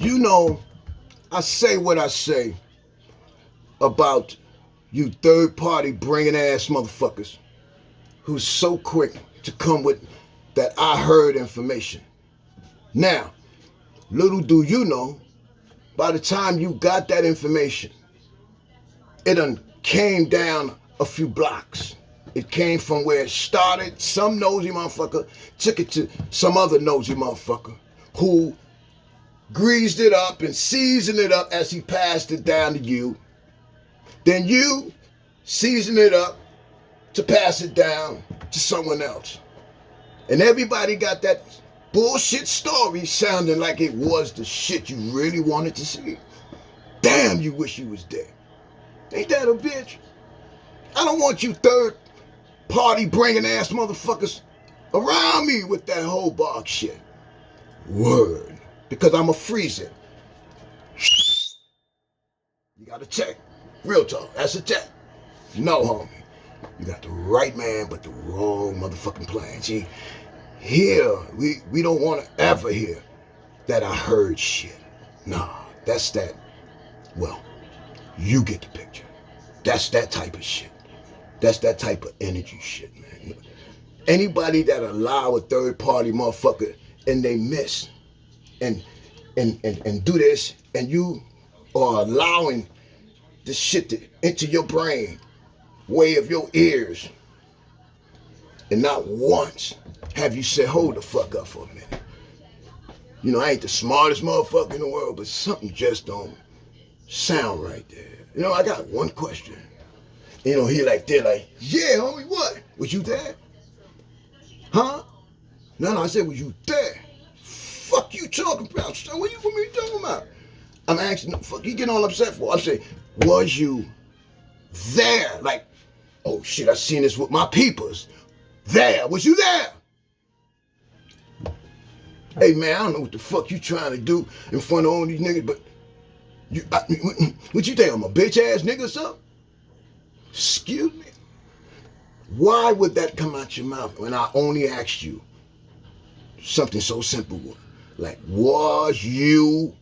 You know, I say what I say about you third party bringing ass motherfuckers who's so quick to come with that I heard information. Now, little do you know, by the time you got that information, it done came down a few blocks. It came from where it started. Some nosy motherfucker took it to some other nosy motherfucker who greased it up and seasoned it up as he passed it down to you. Then you season it up to pass it down to someone else. And everybody got that bullshit story sounding like it was the shit you really wanted to see. Damn, you wish you was dead. Ain't that a bitch? I don't want you third party bringing ass motherfuckers around me with that whole bark shit. Word. Because I'ma freeze it. You gotta check. Real talk. That's a check. No, homie. You got the right man, but the wrong motherfucking plan. See, here, we don't want to ever hear that I heard shit. Nah, that's that. Well, you get the picture. That's that type of shit. That's that type of energy shit, man. Anybody that allow a third party motherfucker and they miss and do this, and you are allowing this shit to enter your brain, way of your ears, and not once have you said, hold the fuck up for a minute. You know, I ain't the smartest motherfucker in the world, but something just don't sound right there. You know, I got one question. You know, he like, they're like, yeah, homie, what? Was you there? Huh? No, I said, was you there? Fuck you talking about? What you talking about? I'm asking, fuck you getting all upset for? I'm saying, was you there? Like, oh shit, I seen this with my peepers. There, was you there? Hey man, I don't know what the fuck you trying to do in front of all these niggas, but what you think, I'm a bitch ass nigga or something? Excuse me? Why would that come out your mouth when I only asked you something so simple? Like, was you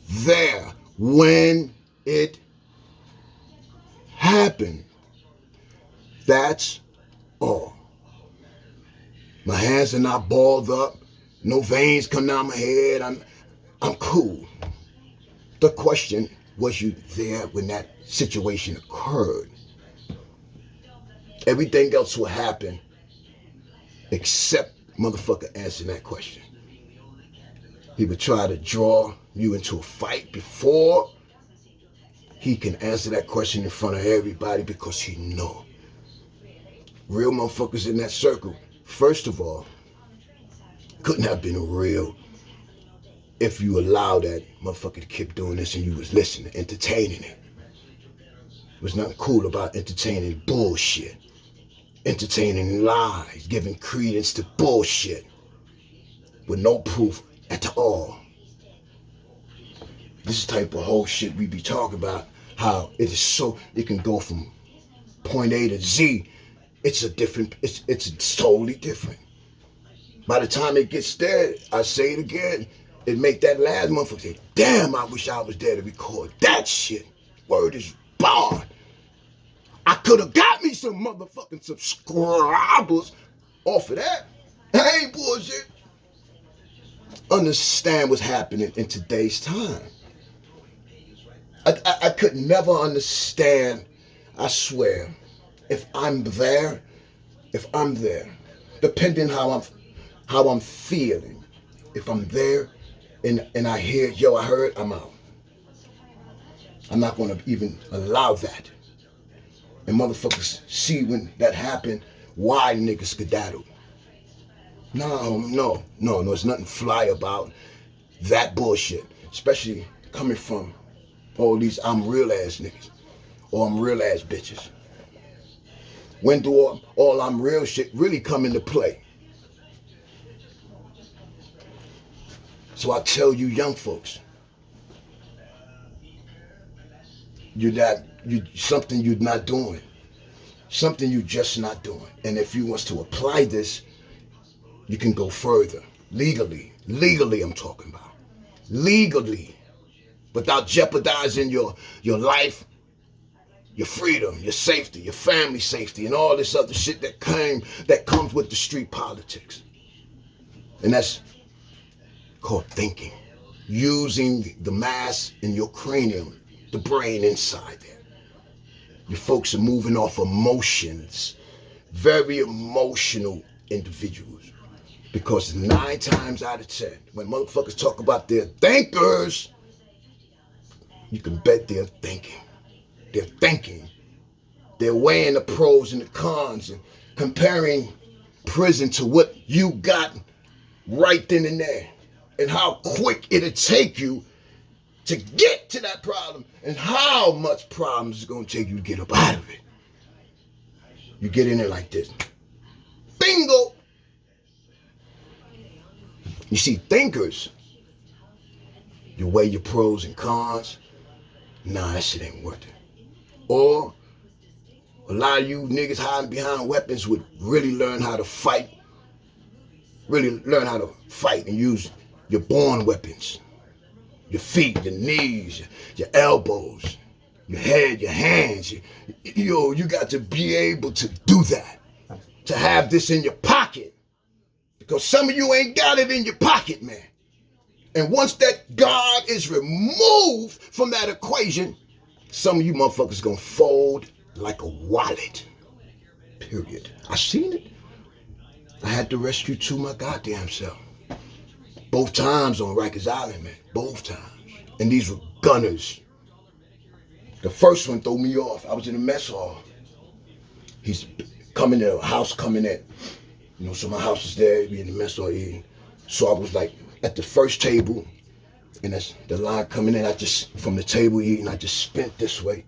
there when it happened? That's all. My hands are not balled up. No veins come down my head. I'm cool. The question, was you there when that situation occurred? Everything else will happen except motherfucker answering that question. He would try to draw you into a fight before he can answer that question in front of everybody because he know. Real motherfuckers in that circle, first of all, couldn't have been real if you allow that motherfucker to keep doing this and you was listening, entertaining it. There was nothing cool about entertaining bullshit, entertaining lies, giving credence to bullshit with no proof at all. This type of whole shit we be talking about, how it is so, it can go from point A to Z. It's totally different. By the time it gets there, I say it again, it make that last motherfucker say, damn, I wish I was there to record that shit. Word is bond. I could have got me some motherfucking subscribers off of that. I ain't bullshit. Understand what's happening in today's time. I could never understand, I swear, if I'm there, depending how I'm feeling, if I'm there and I hear, yo, I heard, I'm out. I'm not going to even allow that. And motherfuckers see when that happened, why niggas skedaddle. No, there's nothing fly about that bullshit, especially coming from all these I'm real ass niggas or I'm real ass bitches. When do all I'm real shit really come into play? So I tell you young folks, something you're not doing. Something you're just not doing. And if you want to apply this, you can go further. Legally I'm talking about. legally, without jeopardizing your life, your freedom, your safety, your family safety, and all this other shit that comes with the street politics. And that's called thinking. Using the mass in your cranium, the brain inside there. You folks are moving off emotions. Very emotional individuals. Because 9 times out of 10, when motherfuckers talk about their thinkers, you can bet they're thinking. They're thinking. They're weighing the pros and the cons and comparing prison to what you got right then and there. And how quick it'll take you to get to that problem and how much problems it's going to take you to get up out of it. You get in there like this. Bingo! You see, thinkers, you weigh your pros and cons. Nah, that shit ain't worth it. Or a lot of you niggas hiding behind weapons would really learn how to fight. Really learn how to fight and use your born weapons. Your feet, your knees, your elbows, your head, your hands. You got to be able to do that. To have this in your pocket. Because some of you ain't got it in your pocket, man. And once that God is removed from that equation, some of you motherfuckers gonna fold like a wallet. Period. I seen it. I had to rescue 2 my goddamn self. Both times on Rikers Island, man. Both times. And these were gunners. The first one threw me off. I was in a mess hall. He's coming in, a house coming in. You know, so my house is there, we in the mess hall eating. So I was like at the first table, and that's the line coming in. I just, from the table eating, I just spent this way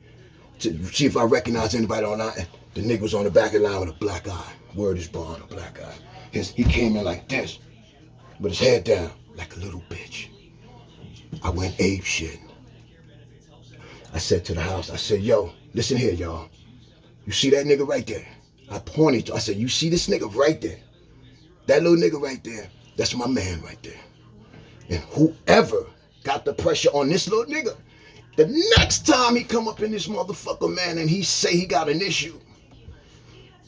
to see if I recognize anybody or not. And the nigga was on the back of the line with a black eye. Word is bond, a black eye. He came in like this, with his head down, like a little bitch. I went ape shit. I said to the house, I said, yo, listen here, y'all. You see that nigga right there? I pointed to, I said, you see this nigga right there? That little nigga right there, that's my man right there. And whoever got the pressure on this little nigga, the next time he come up in this motherfucker, man, and he say he got an issue,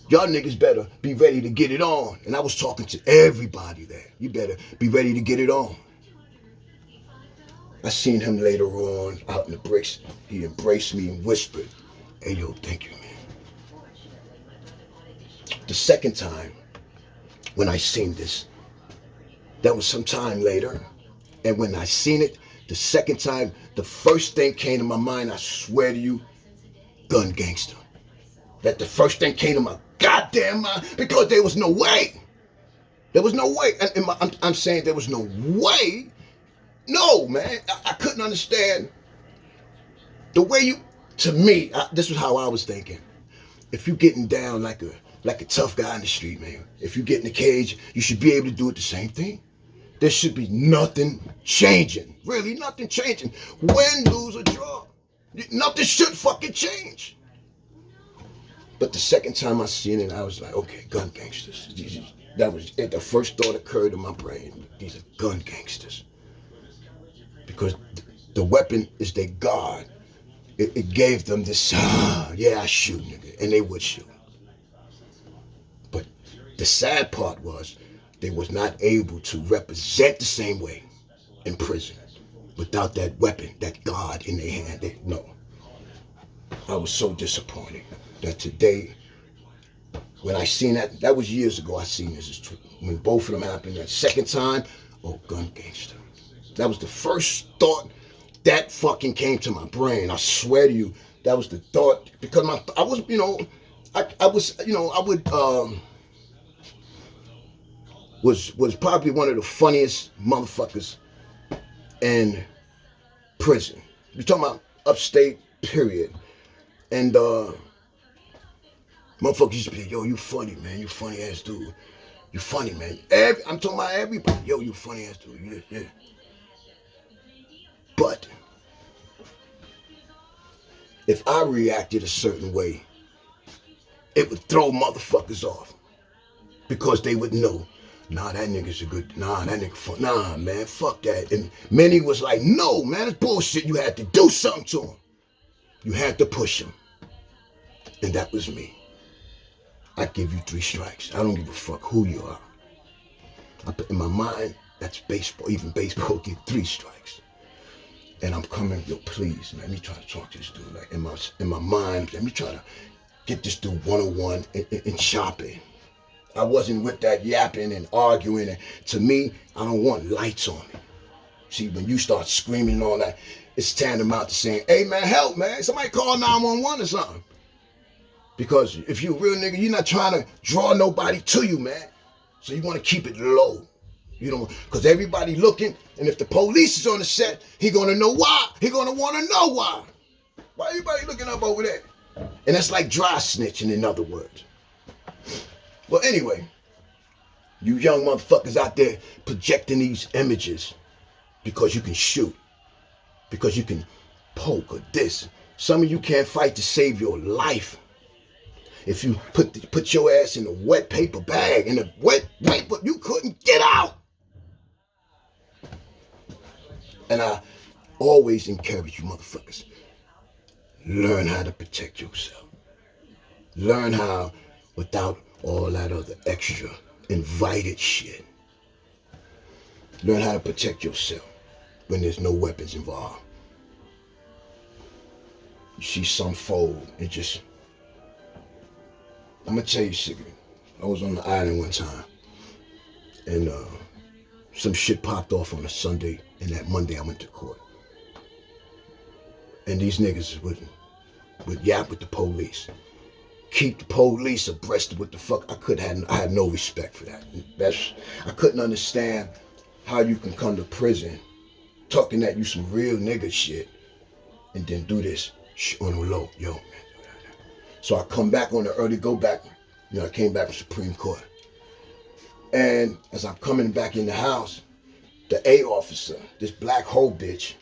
y'all niggas better be ready to get it on. And I was talking to everybody there. You better be ready to get it on. I seen him later on out in the bricks. He embraced me and whispered, hey, yo, thank you, man. The second time, when I seen this, that was some time later. And when I seen it, the second time, the first thing came to my mind, I swear to you, gun gangster. That the first thing came to my goddamn mind, because there was no way. There was no way. And I'm saying there was no way. No, man. I couldn't understand the way you, to me, this was how I was thinking. If you getting down like a tough guy in the street, man. If you get in the cage, you should be able to do it the same thing. There should be nothing changing. Really, nothing changing. Win, lose, or draw. Nothing should fucking change. But the second time I seen it, I was like, okay, gun gangsters. That was it. The first thought occurred in my brain. These are gun gangsters. Because the weapon is their God. It gave them this, yeah, I shoot, nigga. And they would shoot. But the sad part was, they was not able to represent the same way in prison without that weapon, that God in their hand. No. I was so disappointed that today, when I seen that was years ago I seen this. When both of them happened, that second time, oh, gun gangster. That was the first thought that fucking came to my brain. I swear to you, that was the thought. Because I was, was probably one of the funniest motherfuckers in prison. You're talking about upstate, period. And motherfuckers used to be like, yo, you funny, man. You funny ass dude. You funny, man. I'm talking about everybody. Yo, you funny ass dude. Yeah. But if I reacted a certain way, it would throw motherfuckers off. Because they would know Nah, that nigga's a good, nah, that nigga, nah, man, fuck that. And many was like, no, man, it's bullshit. You had to do something to him. You had to push him. And that was me. I give you 3 strikes. I don't give a fuck who you are. In my mind, that's baseball. Even baseball get 3 strikes. And I'm coming, yo, please, man, let me try to talk to this dude. Like in my mind, let me try to get this dude one-on-one and shopping. I wasn't with that yapping and arguing. And to me, I don't want lights on me. See, when you start screaming and all that, it's tantamount to saying, hey, man, help, man. Somebody call 911 or something. Because if you're a real nigga, you're not trying to draw nobody to you, man. So you want to keep it low. You know, because everybody looking, and if the police is on the set, he going to know why. He going to want to know why. Why everybody looking up over there? And that's like dry snitching, in other words. Well, anyway, you young motherfuckers out there projecting these images because you can shoot, because you can poke or this. Some of you can't fight to save your life. If you put your ass in a wet paper bag, in a wet paper, you couldn't get out. And I always encourage you motherfuckers, learn how to protect yourself. Learn how without all that other extra invited shit. Learn how to protect yourself when there's no weapons involved. You see some fold, it just, I'm gonna tell you a secret. I was on the island one time, and some shit popped off on a Sunday, and that Monday I went to court. And these niggas would yap with the police. Keep the police abreast of what the fuck. I had no respect for that. I couldn't understand how you can come to prison talking that you some real nigga shit and then do this on the low, yo. So I come back on the early go back. You know, I came back from Supreme Court. And as I'm coming back in the house, the A officer, this black hoe bitch,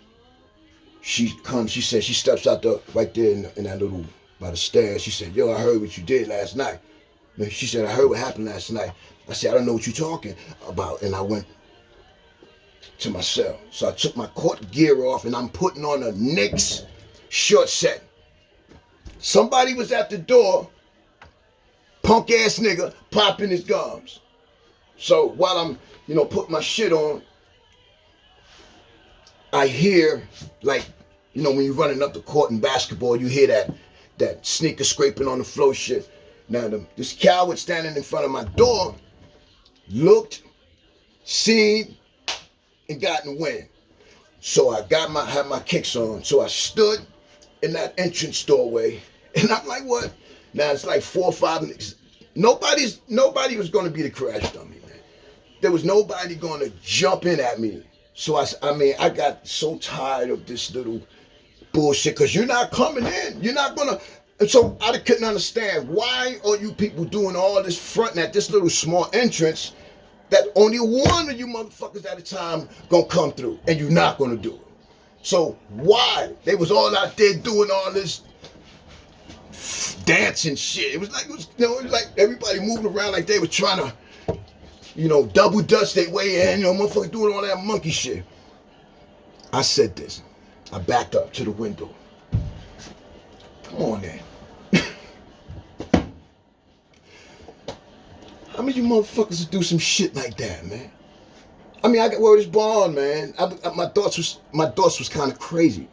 she said, she steps out right there in that little, by the stairs. She said, yo, I heard what you did last night. She said, I heard what happened last night. I said, I don't know what you're talking about. And I went to my cell. So I took my court gear off and I'm putting on a Knicks short set. Somebody was at the door, punk ass nigga, popping his gums. So while I'm, putting my shit on, I hear, like, when you're running up the court in basketball, you hear that sneaker scraping on the floor shit. Now, this coward standing in front of my door looked, seen, and got in the wind. So I had my kicks on. So I stood in that entrance doorway, and I'm like, what? Now it's like 4 or 5 niggas. Nobody was going to be the crash dummy, man. There was nobody going to jump in at me. So I got so tired of this little bullshit, because you're not coming in. You're not going to. And so I couldn't understand, why are you people doing all this fronting at this little small entrance that only one of you motherfuckers at a time gonna come through, and you're not gonna do it. So why? They was all out there doing all this dancing shit. It was like everybody moving around like they were trying to, double dutch their way in, motherfuckers doing all that monkey shit. I said this. I backed up to the window. Come on, then. How many of you motherfuckers would do some shit like that, man? I mean, I got word is born, man. My thoughts was kind of crazy,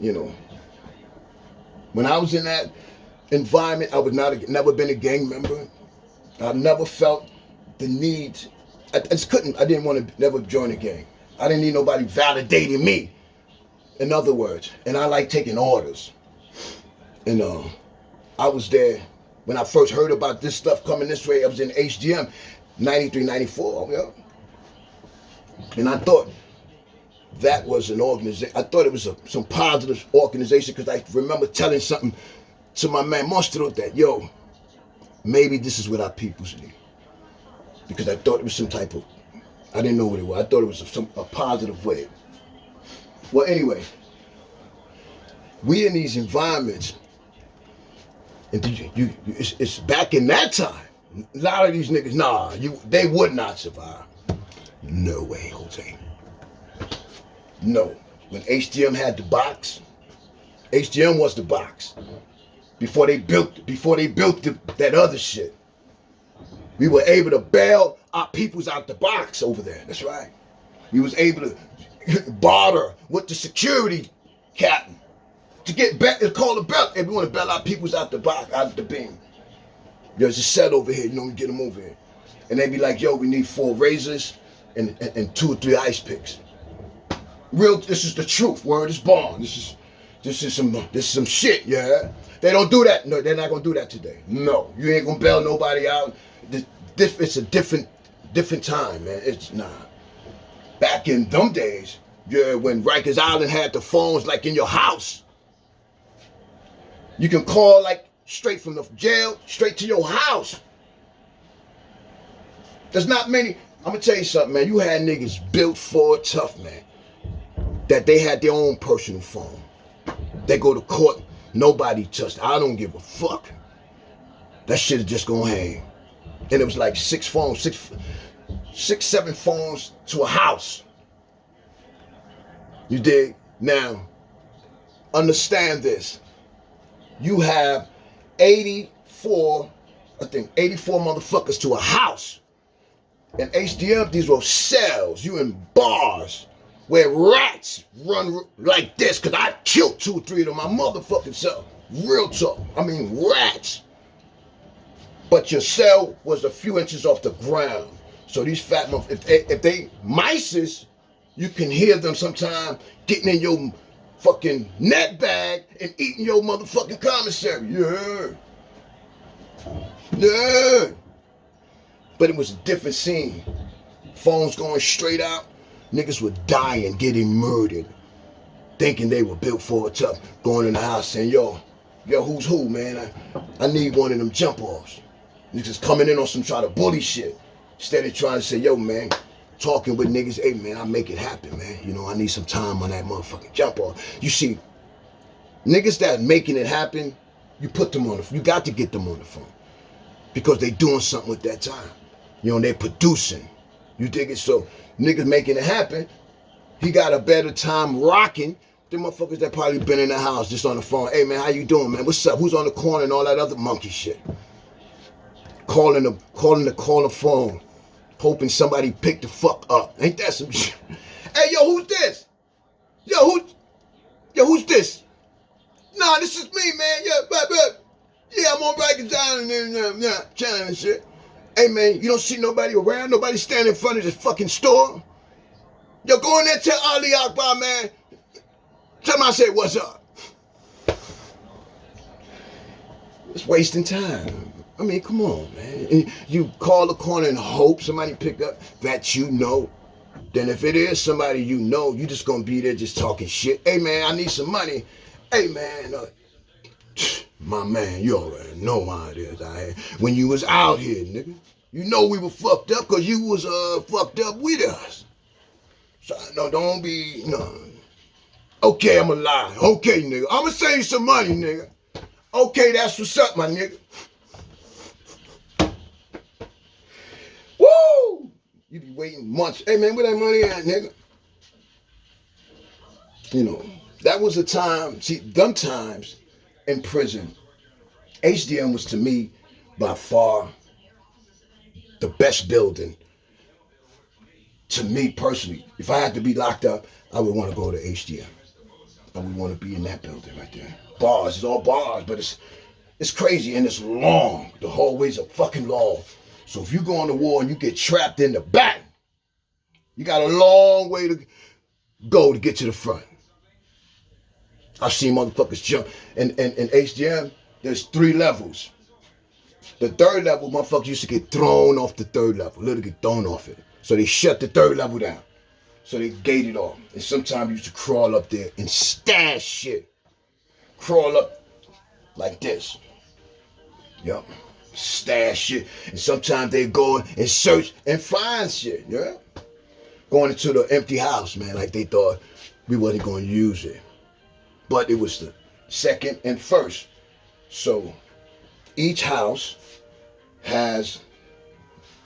When I was in that environment, I would never been a gang member. I never felt the need. I just couldn't. I didn't want to never join a gang. I didn't need nobody validating me. In other words, and I like taking orders. And I was there when I first heard about this stuff coming this way. I was in HGM, 93, 94, And I thought that was an organization. I thought it was some positive organization, because I remember telling something to my man Monstro that, yo, maybe this is what our peoples need. Because I thought it was some type of, I didn't know what it was. I thought it was a positive way. Well, anyway, we in these environments, and it's back in that time, A lot of these niggas, nah, they would not survive. No way, Jose. No. When HDM had the box, HDM was the box. Before they built that other shit. We were able to bail our peoples out the box over there. That's right. We was able to barter with the security captain to get back. It's called a belt. If we want to bail our peoples out the box, out the beam. There's a set over here. You know, we get them over here, and they be like, "Yo, we need 4 razors and 2 or 3 ice picks." Real. This is the truth. Word is born. This is some shit. Yeah. They don't do that. No, they're not gonna do that today. No, you ain't gonna bail nobody out. It's a different time, man. It's nah. Back in them days, yeah, when Rikers Island had the phones like in your house, you can call like straight from the jail straight to your house. There's not many. I'm gonna tell you something, man. You had niggas built for tough, man. That they had their own personal phone. They go to court. Nobody touched. I don't give a fuck. That shit is just gonna hang. And it was like 6 phones, 7 phones to a house. You dig? Now, understand this. You have 84 motherfuckers to a house. And HDM, these were cells. You in bars where rats run like this, because I killed 2 or 3 of them, my motherfucking self. Real talk. I mean, rats. But your cell was a few inches off the ground. So these fat motherfuckers, if they mices, you can hear them sometime getting in your fucking net bag and eating your motherfucking commissary. Yeah. Yeah. But it was a different scene. Phones going straight out. Niggas were dying, getting murdered, thinking they were built for a tough. Going in the house saying, yo, who's who, man? I need one of them jump offs. Niggas coming in on some try to bully shit. Instead of trying to say, yo, man, talking with niggas, hey, man, I make it happen, man. You know, I need some time on that motherfucking jump off. You see, niggas that making it happen, you put them on you got to get them on the phone. Because they doing something with that time. You know, they producing. You dig it? So, niggas making it happen, he got a better time rocking than motherfuckers that probably been in the house just on the phone. Hey, man, how you doing, man? What's up? Who's on the corner and all that other monkey shit? Calling the phone, hoping somebody pick the fuck up. Ain't that some shit? Hey, yo, who's this? Yo, who's this? Nah, this is me, man. Yeah, I'm on Rikers Island and China and shit. Hey, man, you don't see nobody around? Nobody standing in front of this fucking store? Yo, go in there and tell Ali Akbar, man. Tell him I said, what's up? It's wasting time. I mean, come on, man. And you call the corner and hope somebody pick up that you know. Then if it is somebody you know, you just gonna be there just talking shit. Hey, man, I need some money. Hey, man, my man, you already know how it is. When you was out here, nigga, you know we were fucked up because you was fucked up with us. So, no, don't be, no. Okay, I'ma lie. Okay, nigga, I'ma send you some money, nigga. Okay, that's what's up, my nigga. Woo! You be waiting months. Hey, man, where that money at, nigga? You know, that was a time, see, them times in prison, HDM was to me by far the best building. To me personally, if I had to be locked up, I would want to go to HDM. I would want to be in that building right there. Bars, it's all bars, but it's crazy and it's long. The hallways are fucking long. So if you go on the wall and you get trapped in the back, you got a long way to go to get to the front. I've seen motherfuckers jump. In HDM, there's 3 levels. The 3rd level, motherfuckers used to get thrown off the 3rd level. Literally get thrown off it. So they shut the 3rd level down. So they gated off. And sometimes you used to crawl up there and stash shit. Crawl up like this. Yup. Stash shit. And sometimes they go and search and find shit. Yeah. Going into the empty house, man, like they thought we wasn't going to use it. But it was the 2nd and 1st. So each house has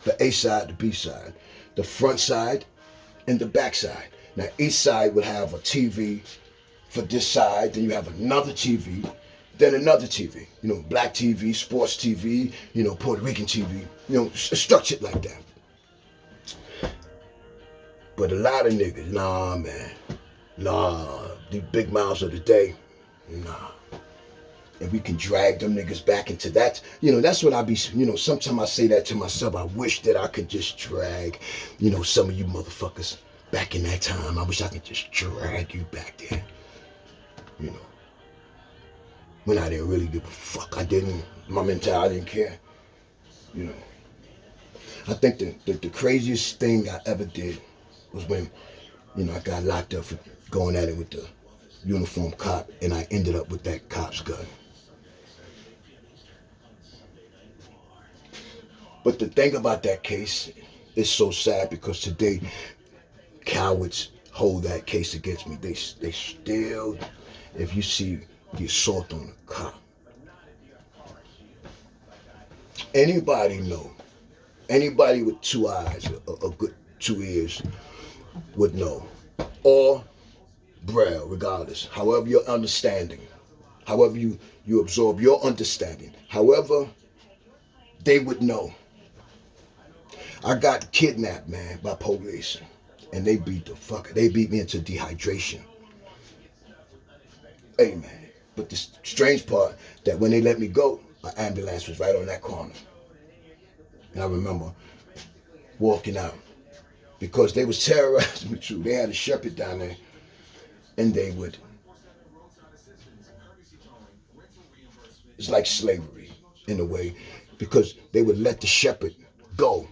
The A side, the B side, the front side, and the back side. Now each side would have a TV for this side, then you have another TV, then another TV. You know, black TV, sports TV, you know, Puerto Rican TV, you know, structured like that. But a lot of niggas, nah, man. Nah, these big mouths of the day, nah. And we can drag them niggas back into that. You know, that's what I be, you know, sometimes I say that to myself. I wish that I could just drag, you know, some of you motherfuckers back in that time. I wish I could just drag you back there. You know. When I didn't really give a fuck. I didn't, my mentality didn't care. You know. I think the craziest thing I ever did was when, you know, I got locked up for going at it with the uniformed cop, and I ended up with that cop's gun. But the thing about that case is so sad because today cowards hold that case against me. They still, if you see the assault on a cop, anybody with 2 eyes, a good 2 ears would know, or braille, regardless, however your understanding, however you absorb your understanding, however they would know. I got kidnapped, man, by police, and they beat me into dehydration. Hey, man, but the strange part, that when they let me go, an ambulance was right on that corner. And I remember walking out, because they was terrorizing me too. They had a shepherd down there, and they would, it's like slavery in a way, because they would let the shepherd go.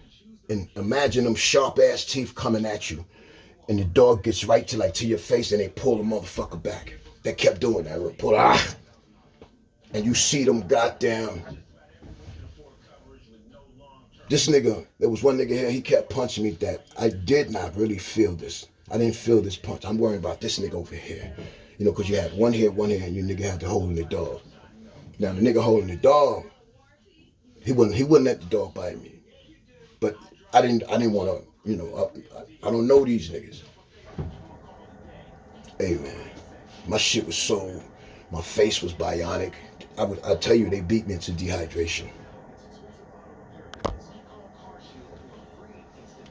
And imagine them sharp ass teeth coming at you, and the dog gets right to your face, and they pull the motherfucker back. They kept doing that. They pull, and you see them goddamn. This nigga, there was one nigga here, he kept punching me that I did not really feel this. I didn't feel this punch. I'm worrying about this nigga over here. You know, because you had one here, and you nigga had the holding the dog. Now, the nigga holding the dog, he wouldn't let the dog bite me. But I didn't want to, you know, I don't know these niggas. Hey, man, my shit was so, my face was bionic. I tell you, they beat me into dehydration.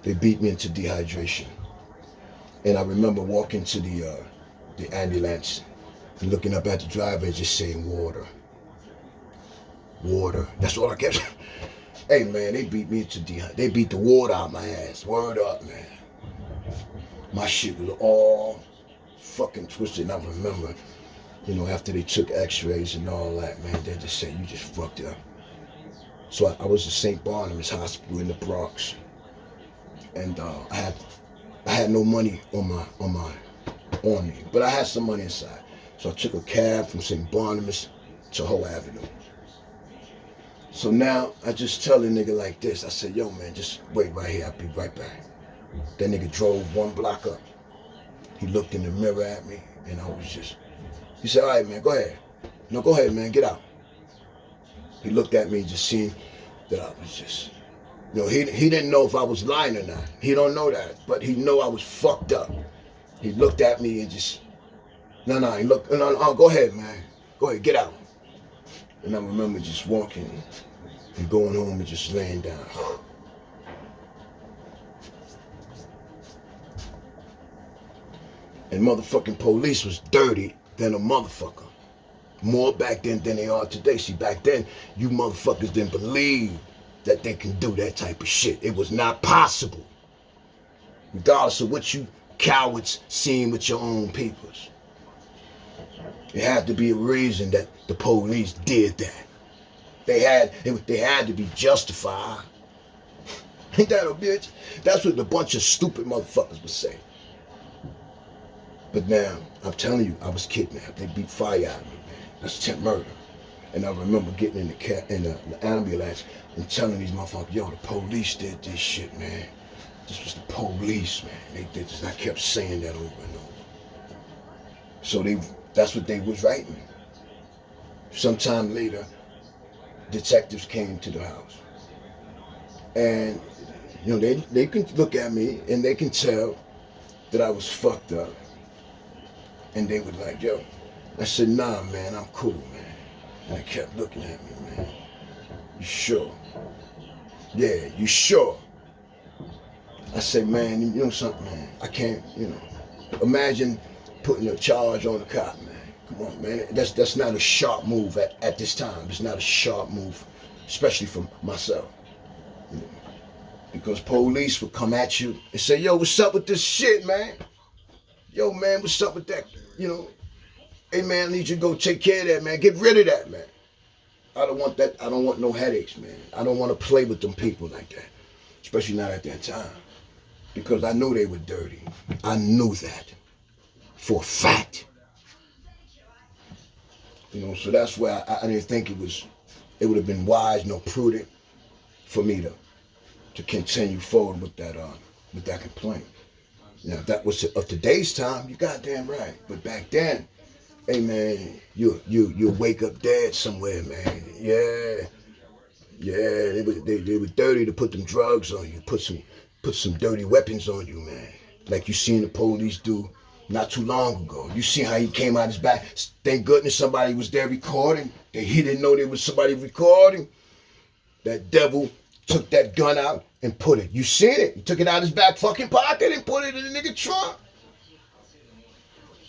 They beat me into dehydration. And I remember walking to the ambulance and looking up at the driver and just saying, water. Water. That's all I kept. Hey, man, they beat me into dehydration. They beat the water out my ass. Word up, man. My shit was all fucking twisted. And I remember, you know, after they took x-rays and all that, man, they just said, you just fucked up. So I was at St. Barnabas Hospital in the Bronx. And I had no money on me, but I had some money inside. So I took a cab from St. Barnabas to Hoe Avenue. So now I just tell the nigga like this. I said, yo, man, just wait right here. I'll be right back. That nigga drove 1 block up. He looked in the mirror at me, and I was just, he said, all right, man, go ahead. No, go ahead, man, get out. He looked at me, just seeing that I was just, you know, he didn't know if I was lying or not. He don't know that, but he know I was fucked up. He looked at me and just, no, he looked, no, go ahead, man. Go ahead, get out. And I remember just walking and going home and just laying down. And motherfucking police was dirty than a motherfucker. More back then than they are today. See, back then, you motherfuckers didn't believe that they can do that type of shit. It was not possible. Regardless of what you cowards seen with your own peoples. It had to be a reason that the police did that. They had to be justified. Ain't that a bitch? That's what a bunch of stupid motherfuckers would say. But now, I'm telling you, I was kidnapped. They beat fire out of me, man. That's attempt murder. And I remember getting in the ambulance and telling these motherfuckers, yo, the police did this shit, man. This was the police, man. They did this. And I kept saying that over and over. So that's what they was writing. Sometime later, detectives came to the house. And You know, they can look at me and they can tell that I was fucked up. And they were like, yo. I said, nah, man, I'm cool, man. And they kept looking at me, man. You sure? Yeah, you sure? I said, man, you know something, man? I can't, imagine putting a charge on a cop, man. Come on, man. That's not a sharp move at this time. It's not a sharp move, especially from myself. Because police will come at you and say, yo, what's up with this shit, man? Yo, man, what's up with that? Hey, man, I need you to go take care of that, man. Get rid of that, man. I don't want that. I don't want no headaches, man. I don't want to play with them people like that, especially not at that time. Because I knew they were dirty. I knew that for a fact. So that's why I didn't think it would have been wise nor prudent for me to continue forward with that complaint. Now, if that was of today's time, you're goddamn right. But back then, hey man, you wake up dead somewhere, man. Yeah, they were dirty to put them drugs on you, put some dirty weapons on you, man. Like you seen the police do not too long ago. You see how he came out his back. Thank goodness somebody was there recording. He didn't know there was somebody recording. That devil took that gun out and put it. You seen it? He took it out of his back fucking pocket and put it in the nigga trunk.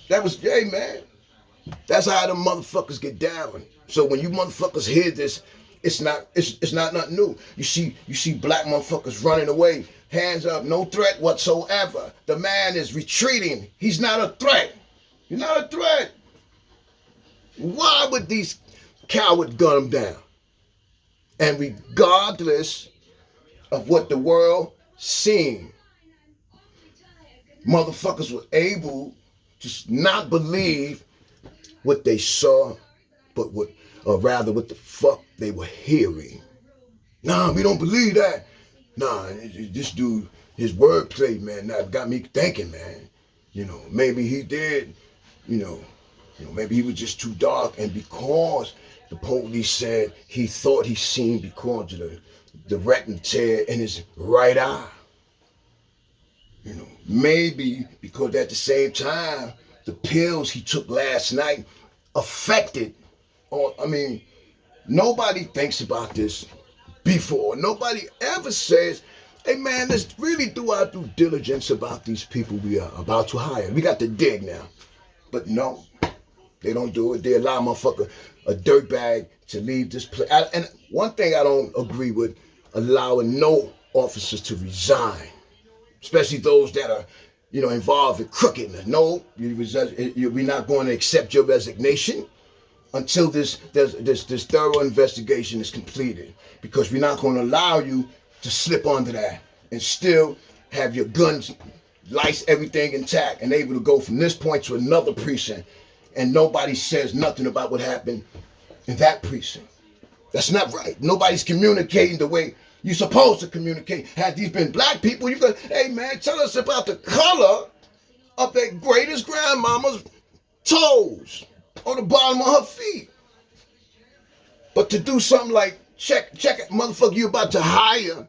That was, hey man. That's how the motherfuckers get down. So when you motherfuckers hear this, it's not nothing new. You see black motherfuckers running away, hands up, no threat whatsoever. The man is retreating. He's not a threat. He's not a threat. Why would these cowards gun him down? And regardless of what the world seen, motherfuckers were able to not believe what they saw, but what the fuck they were hearing. Nah, we don't believe that. Nah, this dude, his wordplay, man, that got me thinking, man. Maybe he did, maybe he was just too dark, and because the police said he thought he seen because of the retina tear in his right eye. Maybe because at the same time, the pills he took last night affected, nobody thinks about this before. Nobody ever says, hey man, let's really do our due diligence about these people we are about to hire. We got to dig now. But no, they don't do it. They allow a dirtbag to leave this place. And one thing I don't agree with, allowing no officers to resign, especially those that are involved in crookedness. No, we're not going to accept your resignation until this thorough investigation is completed, because we're not going to allow you to slip under that and still have your guns, lights, everything intact, and able to go from this point to another precinct, and nobody says nothing about what happened in that precinct. That's not right. Nobody's communicating the way you're supposed to communicate. Had these been black people, you could, hey man, tell us about the color of that greatest grandmama's toes on the bottom of her feet. But to do something like check it, motherfucker, you about to hire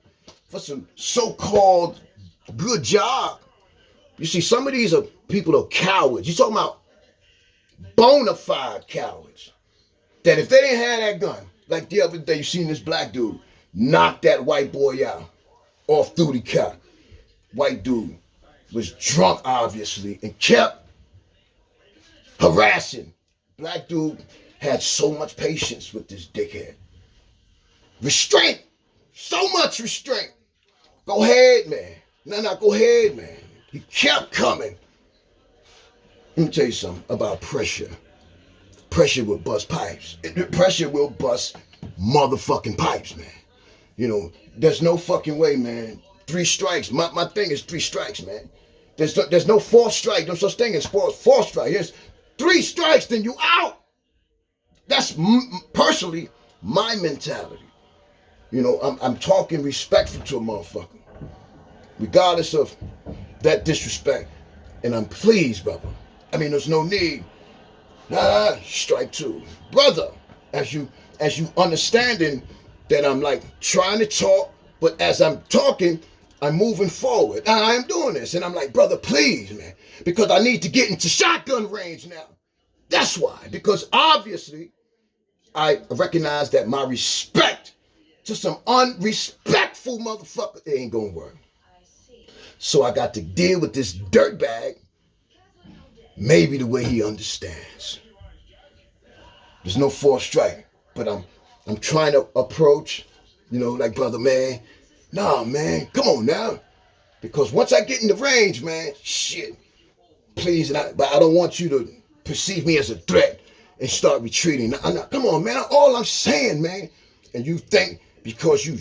for some so-called good job. You see, some of these people are cowards. You're talking about bona fide cowards. That if they didn't have that gun, like the other day, you seen this black dude knock that white boy out, off-duty cop. White dude was drunk, obviously, and kept harassing. Black dude had so much patience with this dickhead. Restraint. So much restraint. Go ahead, man. No, go ahead, man. He kept coming. Let me tell you something about pressure. Pressure will bust pipes. Pressure will bust motherfucking pipes, man. There's no fucking way, man. 3 strikes. My thing is 3 strikes, man. There's no 4th strike. No such thing in sports. 4th strike. There's 3 strikes, then you out. That's personally my mentality. I'm talking respectful to a motherfucker, regardless of that disrespect. And I'm pleased, brother. There's no need. Strike 2, brother. As you understanding that I'm like trying to talk, but as I'm talking, I'm moving forward. I am doing this. And I'm like, brother, please, man, because I need to get into shotgun range now. That's why. Because obviously, I recognize that my respect to some unrespectful motherfucker, it ain't gonna work. So I got to deal with this dirtbag maybe the way he understands. There's no forced strike, but I'm trying to approach, like, brother, man, nah, man, come on now. Because once I get in the range, man, shit, please, but I don't want you to perceive me as a threat and start retreating. Come on, man, all I'm saying, man, and you think because you,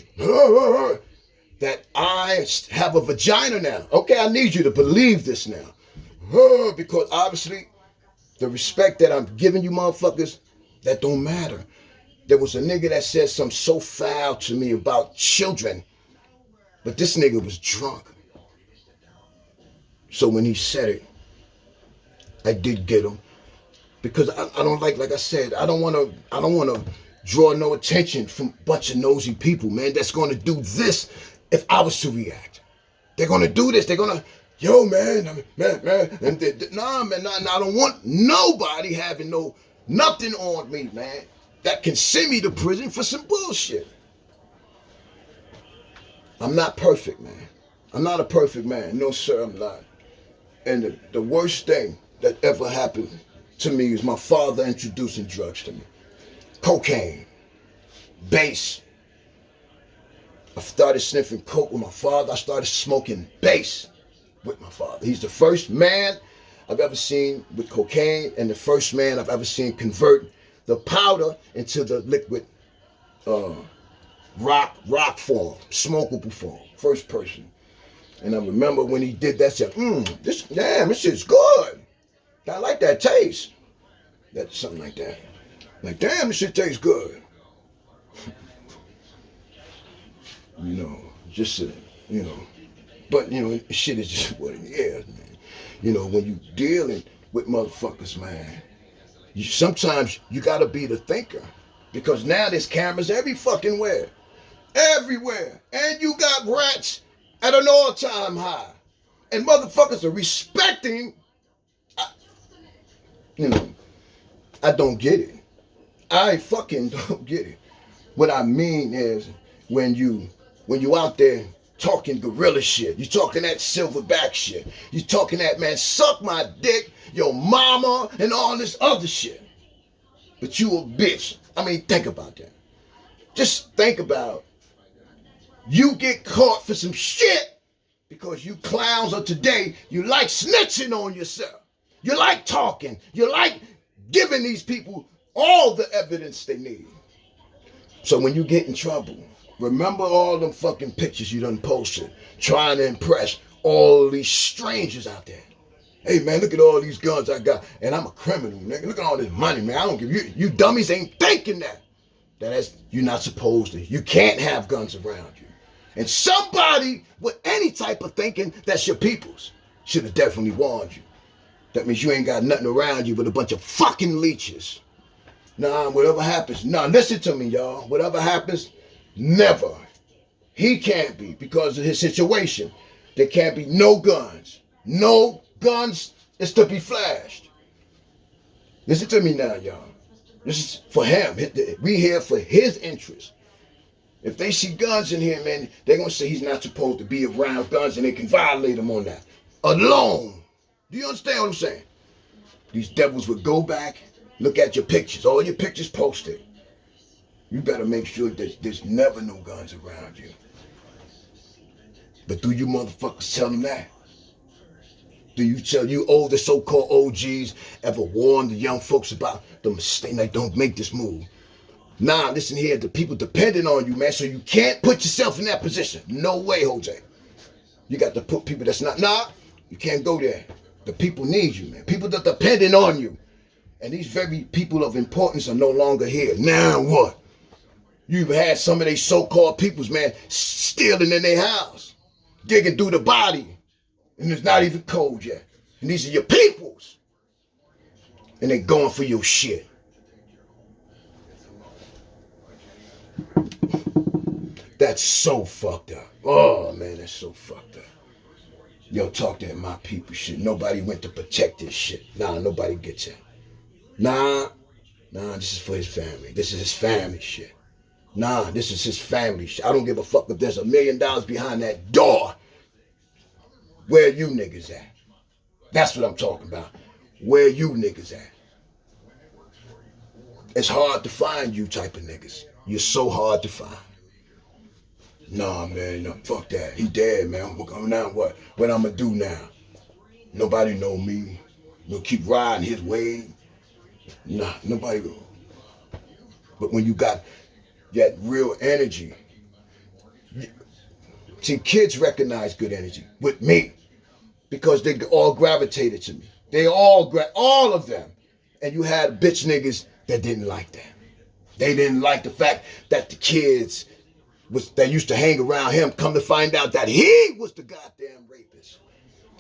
that I have a vagina now. Okay, I need you to believe this now. Because obviously, the respect that I'm giving you motherfuckers, that don't matter. There was a nigga that said something so foul to me about children, but this nigga was drunk. So when he said it, I did get him. Because I don't like I said, I don't wanna draw no attention from a bunch of nosy people, man, that's gonna do this if I was to react. They're gonna do this, they're gonna, yo, man, and nah, man, I don't want nobody having nothing on me, man, that can send me to prison for some bullshit. I'm not perfect, man. I'm not a perfect man. No, sir, I'm not. And the worst thing that ever happened to me is my father introducing drugs to me. Cocaine, base. I started sniffing coke with my father. I started smoking base with my father. He's the first man I've ever seen with cocaine and the first man I've ever seen convert the powder into the liquid rock form, smokable form. First person. And I remember when he did that, I said, this shit's good. I like that taste. That's something like that. Like, damn, this shit tastes good. But, shit is just what it is, man. When you dealing with motherfuckers, man, sometimes you gotta be the thinker. Because now there's cameras every fucking where. Everywhere. And you got rats at an all-time high. And motherfuckers are respecting, I don't get it. I fucking don't get it. What I mean is when you out there talking gorilla shit, you talking that silverback shit, you talking that, man, suck my dick, your mama, and all this other shit. But you a bitch. I mean, think about that. Just think about you get caught for some shit because you clowns of today, you like snitching on yourself. You like talking. You like giving these people all the evidence they need. So when you get in trouble, remember all them fucking pictures you done posted trying to impress all these strangers out there. Hey, man, look at all these guns I got. And I'm a criminal, nigga. Look at all this money, man. I don't give you. You dummies ain't thinking that. You're not supposed to. You can't have guns around you. And somebody with any type of thinking that's your people's should have definitely warned you. That means you ain't got nothing around you but a bunch of fucking leeches. Nah, whatever happens. Nah, listen to me, y'all. Whatever happens, never. He can't be because of his situation. There can't be no guns. No guns is to be flashed. Listen to me now, y'all. This is for him. We here for his interest. If they see guns in here, man, they're going to say he's not supposed to be around guns and they can violate him on that. Alone. Do you understand what I'm saying? These devils would go back, look at your pictures, all your pictures posted. You better make sure that there's never no guns around you. But do you motherfuckers tell them that? Do you tell you older so-called OGs ever warn the young folks about the mistake? Like, don't make this move. Nah, listen here, the people depending on you, man, so you can't put yourself in that position. No way, Jose. You got to put people that's not, you can't go there. The people need you, man. People that depending on you. And these very people of importance are no longer here. Now what? You've had some of these so-called peoples, man, stealing in their house, digging through the body, and it's not even cold yet. And these are your peoples. And they going for your shit. That's so fucked up. Oh, man, that's so fucked up. Yo, talk that my people shit. Nobody went to protect this shit. Nah, nobody gets it. Nah, this is for his family. This is his family shit. Nah, this is his family shit. I don't give a fuck if there's $1 million behind that door. Where you niggas at? That's what I'm talking about. Where you niggas at? It's hard to find you type of niggas. You're so hard to find. Nah, man, no, fuck that. He dead, man. Now what? What I'm gonna do now? Nobody know me. We'll keep riding his way. Nah, nobody go. But when you got that real energy, see, kids recognize good energy with me because they all gravitated to me. They all of them. And you had bitch niggas that didn't like that. They didn't like the fact that the kids that used to hang around him come to find out that he was the goddamn rapist.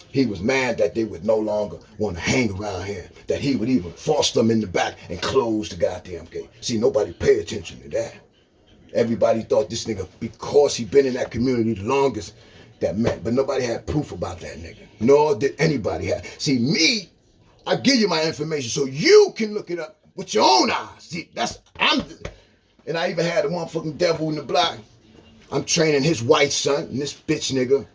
He was mad that they would no longer want to hang around him, that he would even force them in the back and close the goddamn gate. See, nobody paid attention to that. Everybody thought this nigga, because he been in that community the longest, that meant, but nobody had proof about that nigga. Nor did anybody have. See, me, I give you my information so you can look it up with your own eyes. See, and I even had a motherfucking devil in the block. I'm training his white son, and this bitch nigga,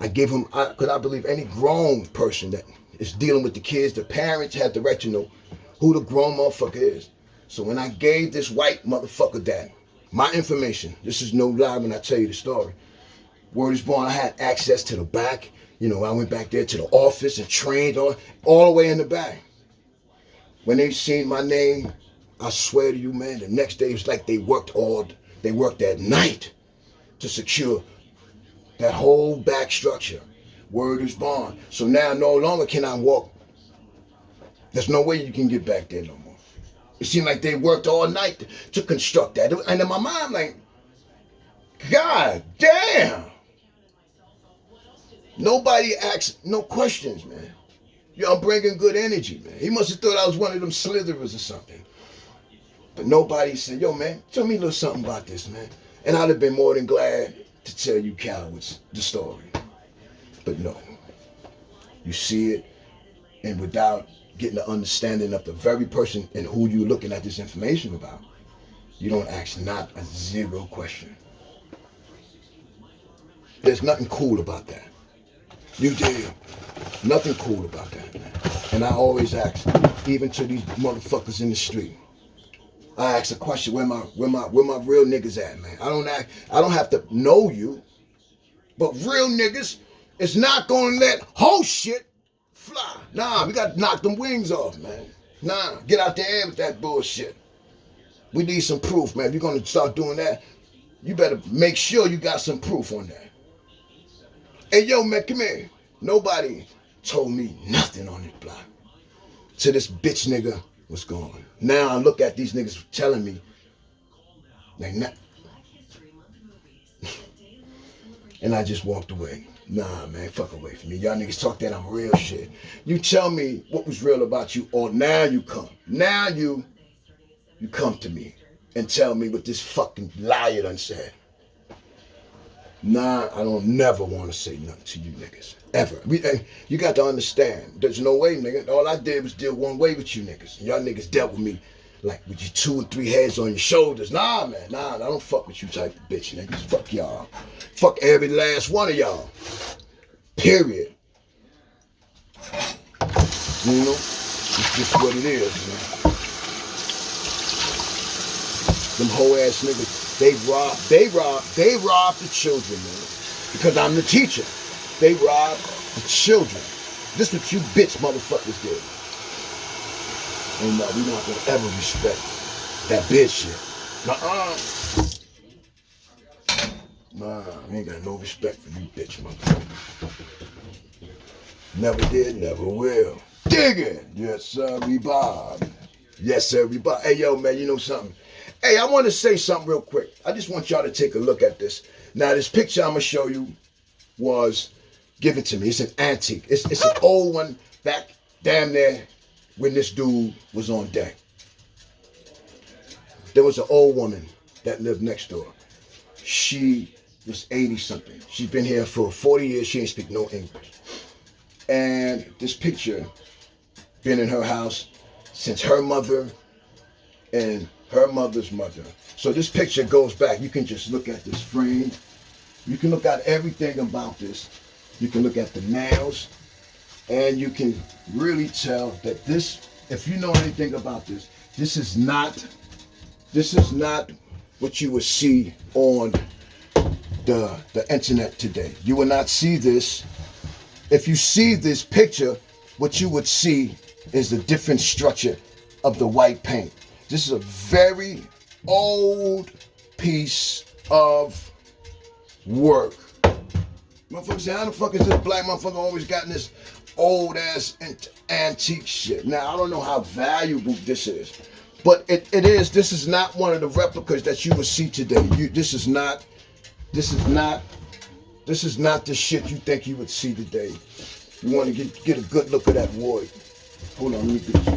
I give him, because I believe any grown person that is dealing with the kids, the parents have the right to know who the grown motherfucker is. So when I gave this white motherfucker that, my information, this is no lie when I tell you the story. Word is born, I had access to the back. You know, I went back there to the office and trained all the way in the back. When they seen my name, I swear to you, man, the next day it was like they worked at night to secure that whole back structure. Word is born. So now no longer can I walk. There's no way you can get back there no more. It seemed like they worked all night to construct that. And in my mind, like, God damn. Nobody asked no questions, man. Y'all bringing good energy, man. He must have thought I was one of them slitherers or something. But nobody said, yo, man, tell me a little something about this, man. And I'd have been more than glad to tell you cowards the story. But no. You see it, and without getting the understanding of the very person and who you're looking at this information about, you don't ask not a zero question. There's nothing cool about that. You did. Nothing cool about that, man. And I always ask, even to these motherfuckers in the street, I ask a question, where my real niggas at, man? I don't have to know you, but real niggas is not gonna let whole shit fly. Nah, we gotta knock them wings off, man. Nah, get out the air with that bullshit. We need some proof, man. If you're gonna start doing that, you better make sure you got some proof on that. Hey, yo, man, come here. Nobody told me nothing on this block. Till this bitch nigga was gone. Now I look at these niggas telling me, like, nah. And I just walked away. Nah, man, fuck away from me. Y'all niggas talk that I'm real shit. You tell me what was real about you, or now you come. Now you come to me and tell me what this fucking liar done said. Nah, I don't never want to say nothing to you niggas. Ever. You got to understand. There's no way, nigga. All I did was deal one way with you niggas. Y'all niggas dealt with me like with your 2 or 3 heads on your shoulders. Nah, man. Nah, I don't fuck with you type of bitch niggas. Fuck y'all. Fuck every last one of y'all. Period. You know? It's just what it is, man. Them hoe ass niggas. They rob the children, man. Because I'm the teacher. They rob the children. This what you bitch motherfuckers did. And we not gonna ever respect that bitch shit. Nah, we ain't got no respect for you bitch motherfuckers. Never did, never will. Dig it! Yes, sir, we Bob. Yes, sir, we Bob. Hey, yo, man, you know something? Hey, I want to say something real quick. I just want y'all to take a look at this. Now, this picture I'm going to show you was given to me. It's an antique. It's an old one back damn there when this dude was on deck. There was an old woman that lived next door. she was 80 something. She's been here for 40 years. She ain't speak no English. And this picture been in her house since her mother and her mother's mother. So this picture goes back. You can just look at this frame. You can look at everything about this. You can look at the nails, and you can really tell that this, if you know anything about this, this is not what you would see on the internet today. You will not see this. If you see this picture, what you would see is the different structure of the white paint. This is a very old piece of work. Motherfucker say, how the fuck is this black motherfucker always got this old ass antique shit? Now, I don't know how valuable this is, but it is. This is not one of the replicas that you will see today. This is not the shit you think you would see today. You want to get a good look at that wood. Hold on, let me get this.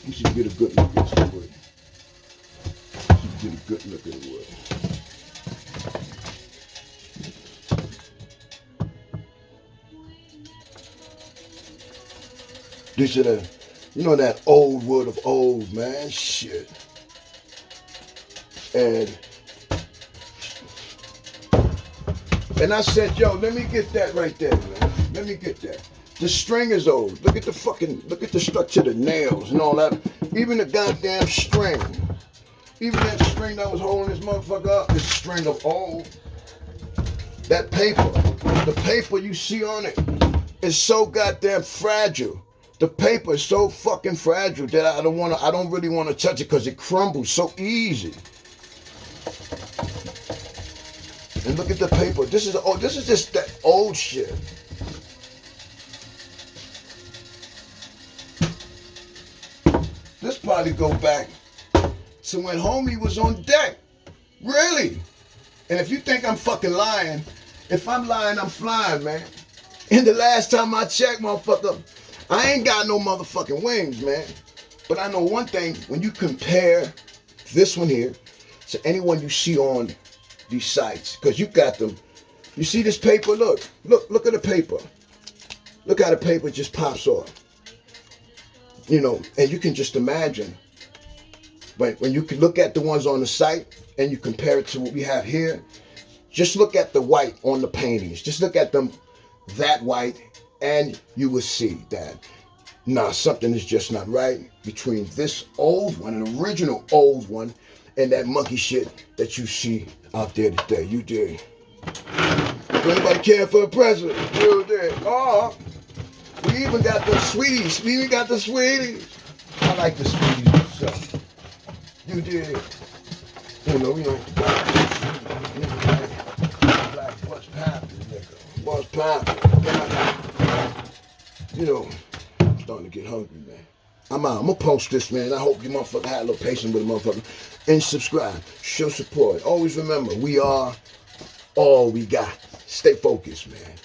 You should get a good look at this wood. You should get a good look at the wood. This is that old wood of old, man. Shit. And I said, yo, let me get that right there, man. Let me get that. The string is old. Look at the structure of the nails and all that. Even the goddamn string. Even that string that was holding this motherfucker up, this string of old. That paper, the paper you see on it is so goddamn fragile. The paper is so fucking fragile that I don't really want to touch it because it crumbles so easy. And look at the paper. This is just that old shit. This probably go back to when homie was on deck. Really? And if you think I'm fucking lying, if I'm lying, I'm flying, man. And the last time I checked, motherfucker, I ain't got no motherfucking wings, man. But I know one thing, when you compare this one here to anyone you see on these sites, because you got them. You see this paper? Look at the paper. Look how the paper just pops off. And you can just imagine. But when you can look at the ones on the site and you compare it to what we have here, just look at the white on the paintings. Just look at them that white, and you will see that, something is just not right between this old one, an original old one, and that monkey shit that you see out there today. You did. Do anybody care for a president? You did. Oh, we even got the sweeties. We even got the sweeties. I like the sweeties myself. You did. We like the black what's poppin', nigga. What's poppin'? I'm starting to get hungry, man. I'm out. I'm gonna post this, man. I hope you motherfucker had a little patience with the motherfucker. And subscribe. Show support. Always remember, we are all we got. Stay focused, man.